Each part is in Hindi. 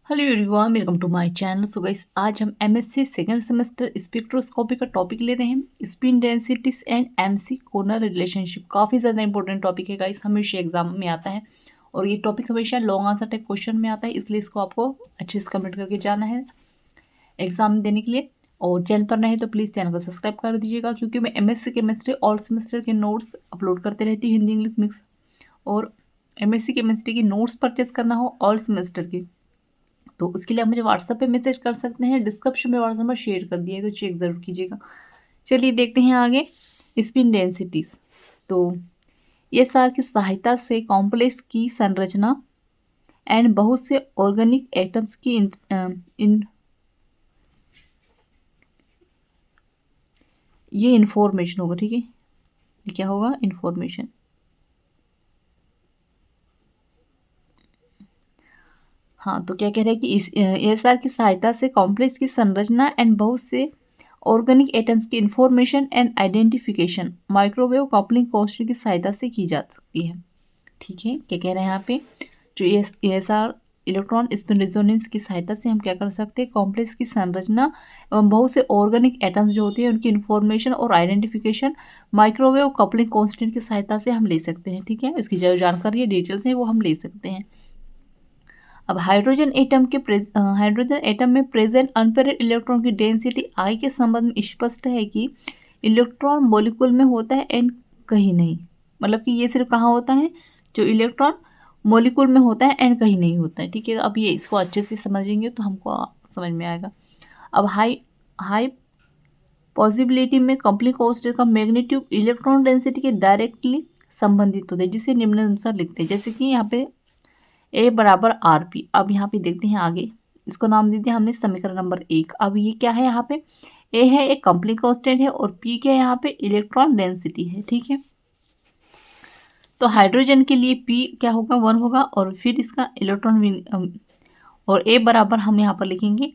Hello everyone, welcome to my channel. So guys, आज हम एमएससी सेकंड सेमेस्टर स्पेक्ट्रोस्कोपी का टॉपिक ले रहे हैं, spin densities and McConnell relationship. काफ़ी ज़्यादा इंपॉर्टेंट टॉपिक है गाइस, हमेशा एग्जाम में आता है और ये टॉपिक हमेशा लॉन्ग आंसर टाइप क्वेश्चन में आता है, इसलिए इसको आपको अच्छे से कंप्लीट करके जाना है एग्जाम देने के लिए। और चैनल पर नहीं तो प्लीज़ चैनल को सब्सक्राइब कर दीजिएगा, क्योंकि मैं एमएससी केमिस्ट्री ऑल सेमेस्टर के नोट्स अपलोड करते रहती हूँ, हिंदी इंग्लिश मिक्स। और एमएससी केमिस्ट्री की नोट्स परचेज करना हो ऑल सेमेस्टर की, तो उसके लिए आप मुझे व्हाट्सएप पे मैसेज कर सकते हैं। डिस्क्रिप्शन में व्हाट्सएप नंबर शेयर कर दिया है, तो चेक ज़रूर कीजिएगा। चलिए देखते हैं आगे स्पिन डेंसिटीज। तो ये सार की सहायता से कॉम्प्लेक्स की संरचना एंड बहुत से ऑर्गेनिक एटम्स की ये इंफॉर्मेशन होगा। ठीक है, ये क्या होगा? इंफॉर्मेशन। हाँ, तो क्या कह रहे हैं कि इस एएसआर की सहायता से कॉम्प्लेक्स की संरचना एंड बहुत से ऑर्गेनिक एटम्स की information and identification microwave coupling कोष्ठक की सहायता से की जा सकती है। ठीक है, क्या कह रहे हैं यहाँ पे? जो एएसआर इलेक्ट्रॉन स्पिन रेजोनेंस की सहायता से हम क्या कर सकते हैं? कॉम्प्लेक्स की संरचना एवं बहुत से ऑर्गेनिक एटम्स जो होते हैं उनकी इंफॉर्मेशन और आइडेंटिफिकेशन माइक्रोवेव कपलिंग कॉन्स्टेंट की सहायता से हम ले सकते हैं। ठीक है, इसकी जो जानकारी है, डिटेल्स है, वो हम ले सकते हैं। अब हाइड्रोजन एटम में प्रेजेंट अनपेयर्ड इलेक्ट्रॉन की डेंसिटी आई के संबंध में स्पष्ट है कि इलेक्ट्रॉन मॉलिक्यूल में होता है एंड कहीं नहीं। मतलब कि ये सिर्फ कहाँ होता है? जो इलेक्ट्रॉन मॉलिक्यूल में होता है एंड कहीं नहीं होता है। ठीक है, अब ये इसको अच्छे से समझेंगे तो हमको समझ में आएगा। अब हाई पॉसिबिलिटी में कॉम्प्लेक्स कोष्ठक का मैग्नीट्यूड इलेक्ट्रॉन डेंसिटी के डायरेक्टली संबंधित होता है, जिसे निम्नानुसार लिखते हैं। जैसे कि यहाँ पे ए बराबर आर पी। अब यहाँ पे देखते हैं आगे, इसको नाम दे दिया हमने समीकरण नंबर 1। अब ये क्या है? यहाँ पे ए है एक कॉम्प्लेक्स कांस्टेंट है और पी क्या है? यहाँ पे इलेक्ट्रॉन डेंसिटी है। ठीक है, तो हाइड्रोजन के लिए पी क्या होगा? 1 होगा और फिर इसका इलेक्ट्रॉन और ए बराबर हम यहाँ पर लिखेंगे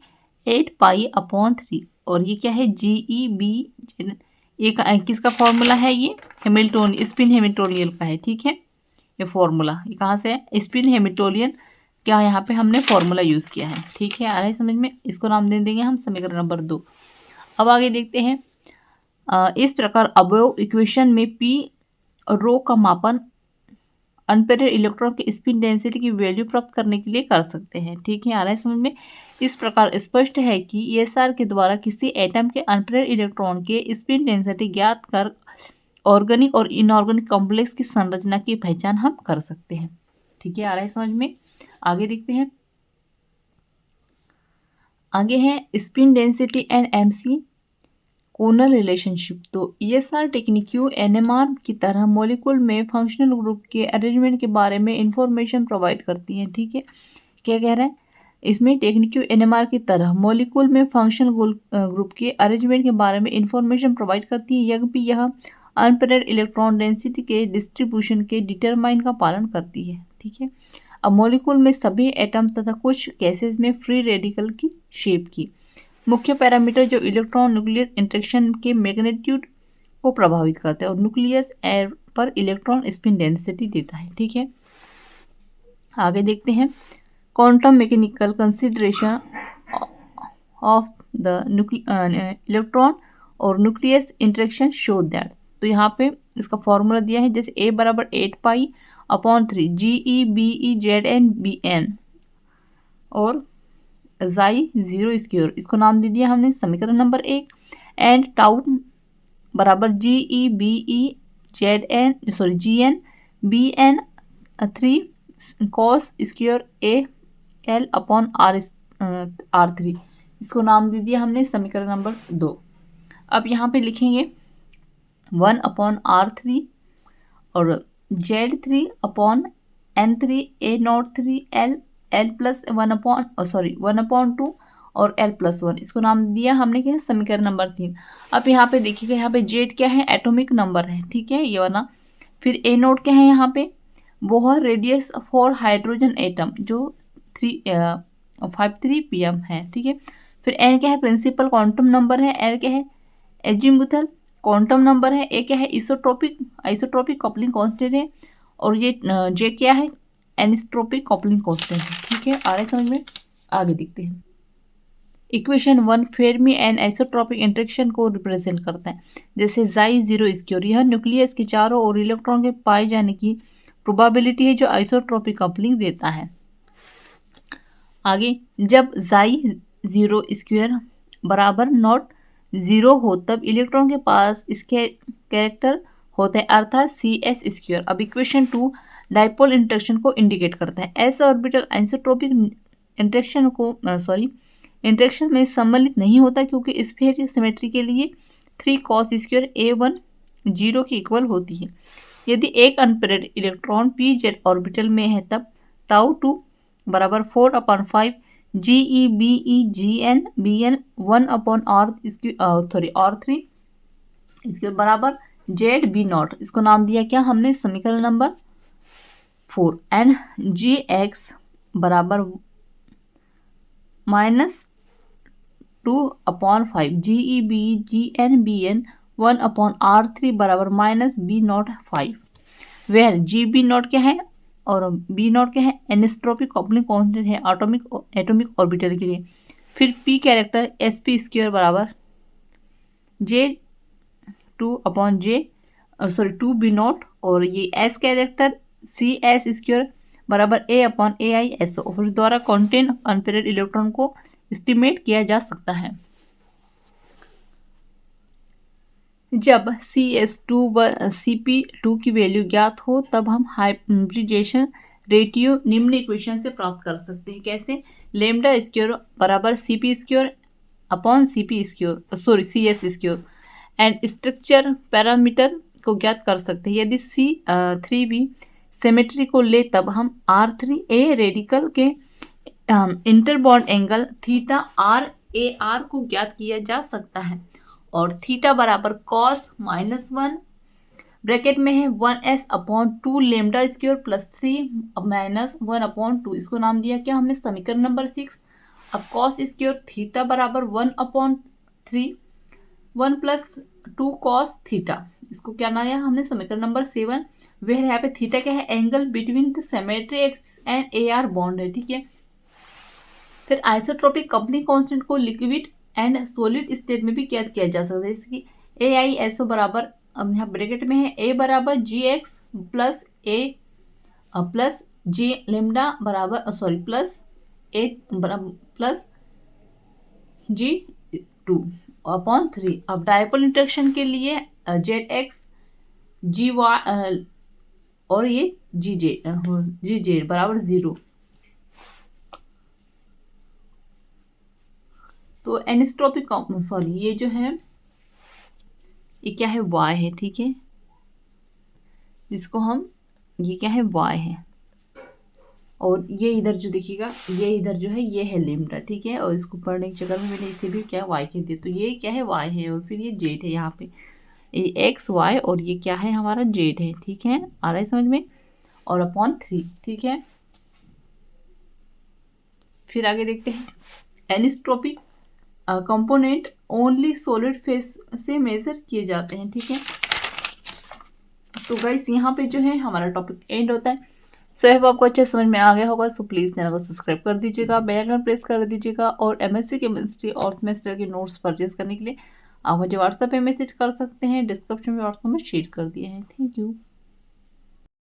8π/3। और ये क्या है? GeB। ये किसका फॉर्मूला है? ये हैमिल्टोनियन, स्पिन हैमिल्टोनियन का है। ठीक है, ये फॉर्मूला ये कहाँ से है? स्पिन हैमिल्टोनियन क्या यहाँ पे हमने फॉर्मूला यूज़ किया है। ठीक है, आ रहा है समझ में? इसको नाम दे देंगे हम समीकरण नंबर 2। अब आगे देखते हैं। इस प्रकार अबोव इक्वेशन में पी रो का मापन अनपेयर्ड इलेक्ट्रॉन की स्पिन डेंसिटी की वैल्यू प्राप्त करने के लिए कर सकते हैं। ठीक है, आ रहा है समझ में? इस प्रकार स्पष्ट है कि एएसआर के द्वारा किसी एटम के अनपेयर्ड इलेक्ट्रॉन के स्पिन डेंसिटी ज्ञात कर ऑर्गेनिक और इनऑर्गेनिक कॉम्प्लेक्स की संरचना की पहचान हम कर सकते हैं। ठीक है, आ रहा है समझ में? आगे देखते हैं। आगे है spin density and McConnell relationship. तो ईएसआर टेक्निक एनएमआर की तरह मॉलिक्यूल में फंक्शनल ग्रुप के अरेंजमेंट के बारे में इंफॉर्मेशन प्रोवाइड करती है। ठीक है, क्या कह रहा है? इसमें टेक्निक एनएमआर की तरह मॉलिक्यूल में फंक्शनल ग्रुप के अरेंजमेंट के बारे में इंफॉर्मेशन प्रोवाइड करती है, यद्यपि यह अनपेयर्ड इलेक्ट्रॉन डेंसिटी के डिस्ट्रीब्यूशन के डिटरमाइन का पालन करती है। ठीक है, अब मॉलिक्यूल में सभी एटम तथा कुछ केसेस में फ्री रेडिकल की शेप की मुख्य पैरामीटर जो इलेक्ट्रॉन न्यूक्लियस इंटरेक्शन के मैग्नीट्यूड को प्रभावित करते हैं और न्यूक्लियस एयर पर इलेक्ट्रॉन स्पिन डेंसिटी देता है। ठीक है, आगे देखते हैं। Quantum mechanical consideration of the electron और न्यूक्लियस इंटरेक्शन शो दैट। तो यहाँ पे इसका फॉर्मूला दिया है, जैसे ए बराबर 8π/3 GeBE/ZnBn और जाई 0²। इसको नाम दे दिया हमने समीकरण नंबर 1। एंड टाउ बराबर GeBN/3 cos² AL/R3। इसको नाम दे दिया हमने समीकरण नंबर 2। अब यहाँ पे लिखेंगे 1/R3 और Z3/N3 A03 1/2 और L+1। इसको नाम दिया हमने क्या? समीकरण नंबर 3। अब यहाँ पे देखिएगा, यहाँ पे Z क्या है? एटॉमिक नंबर है। ठीक है, ये वाला। फिर A0 क्या है? यहाँ पे वो है रेडियस फॉर हाइड्रोजन एटम जो 53 pm है। ठीक है, फिर N क्या है? प्रिंसिपल क्वांटम नंबर है। L क्या है? एजिमुथल क्वांटम नंबर है। A क्या है? आइसोट्रोपिक कपलिंग कांस्टेंट है। और ये J क्या है? एनिस्ट्रोपिक कपलिंग कांस्टेंट है। ठीक है, आ रहा है समझ में? आगे देखते हैं। Equation 1 Fermi and isotropic interaction को रिप्रेजेंट करता है। जैसे जाई जीरो स्क्योर, यह न्यूक्लियस के चारों ओर इलेक्ट्रॉन के पाए जाने की प्रोबेबिलिटी है जो आइसोट्रॉपिक कपलिंग देता है। आगे, जब जाई जीरो स्क्वायर बराबर नॉट जीरो हो तब इलेक्ट्रॉन के पास इसके कैरेक्टर होते हैं अर्थात सी एस स्क्वायर। अब इक्वेशन 2 डाइपोल इंटरेक्शन को इंडिकेट करता है। एस ऑर्बिटल आइसोट्रोपिक इंटरेक्शन में सम्मिलित नहीं होता क्योंकि स्फीयर सिमेट्री के लिए 3 cos स्क्वायर A1 0 के इक्वल होती है। यदि एक unpaired electron P Z orbital में है तब टाउ 2 बराबर 4/5 GeBe Bn 1/r3 इसके बराबर ZB0। इसको नाम दिया क्या हमने, समीकरण नंबर 4। एंड Gx बराबर -2/5 GeBe Bn 1/r3 बराबर -B05, वेयर GB0 क्या है और B0 क्या है, एनिस्ट्रोपिक कपलिंग कांस्टेंट है एटॉमिक ऑर्बिटल के लिए। फिर P कैरेक्टर sp स्क्वायर बराबर J2/2B0 और ये S कैरेक्टर CS स्क्वायर बराबर A/AISO फिर द्वारा कॉन्टेन अनपेयर्ड इलेक्ट्रॉन को एस्टिमेट किया जा सकता है। जब CS2 व CP2 की वैल्यू ज्ञात हो तब हम हाइब्रिडाइजेशन रेटियो निम्न इक्वेशन से प्राप्त कर सकते हैं। कैसे, लेमडा स्क्वायर बराबर CP square upon CP square CS square and structure parameter को ज्ञात कर सकते हैं। यदि C3b सिमेट्री को ले तब हम R3a रेडिकल के इंटरबॉन्ड एंगल थीटा RAR को ज्ञात किया जा सकता है और थीटा बराबर cos -1 ब्रैकेट में है 1s/2 लेमडा स्क्वायर प्लस 3 -1/2। इसको नाम दिया क्या हमने, समीकरण नंबर 6। अब cos स्क्वायर थीटा बराबर 1/3 1 + 2 cos थीटा, इसको क्या नाम दिया हमने, समीकरण नंबर 7। वह यहाँ पे थीटा क्या है, angle between the symmetry axis and AR bond है, ठीक है। फिर आइसोट्रोपिक कपलिंग कांस्टेंट को लिक्विड एंड सॉलिड स्टेट में भी ज्ञात किया जा सकता है। इसकी AISO बराबर, अब यहाँ ब्रैकेट में है A बराबर GX plus A plus J lambda बराबर प्लस A प्लस G2/3। अब डायपोल इंटरेक्शन के लिए ZX GY और ये GZ बराबर 0। तो एनिस्ट्रोपिक ये जो है ये क्या है, Y है, ठीक है, जिसको हम ये क्या है, Y है और ये इधर जो देखिएगा ये इधर जो है ये है लेमडा, ठीक है। और इसको पढ़ने के चक्कर में मैंने इसे भी क्या Y कह दिया। तो ये क्या है, Y है और फिर ये Z है, यहाँ पे ये X Y और ये क्या है हमारा Z है, ठीक है, आ रहा है समझ में, और अपॉन 3, ठीक है। फिर आगे देखते हैं, एनिस्ट्रोपिक कंपोनेंट ओनली सॉलिड फेस से मेजर किए जाते हैं, ठीक है। तो गाइस यहाँ पे जो है हमारा टॉपिक एंड होता है। सो आई होप आपको अच्छे समझ में आ गया होगा। सो प्लीज़ चैनल को सब्सक्राइब कर दीजिएगा, बेल आइकन प्रेस कर दीजिएगा और MSc केमिस्ट्री और सेमेस्टर के नोट्स परचेज करने के लिए आप मुझे व्हाट्सएप पे मैसेज कर सकते हैं, डिस्क्रिप्शन में व्हाट्सएप में शेयर कर दिए हैं। Thank you.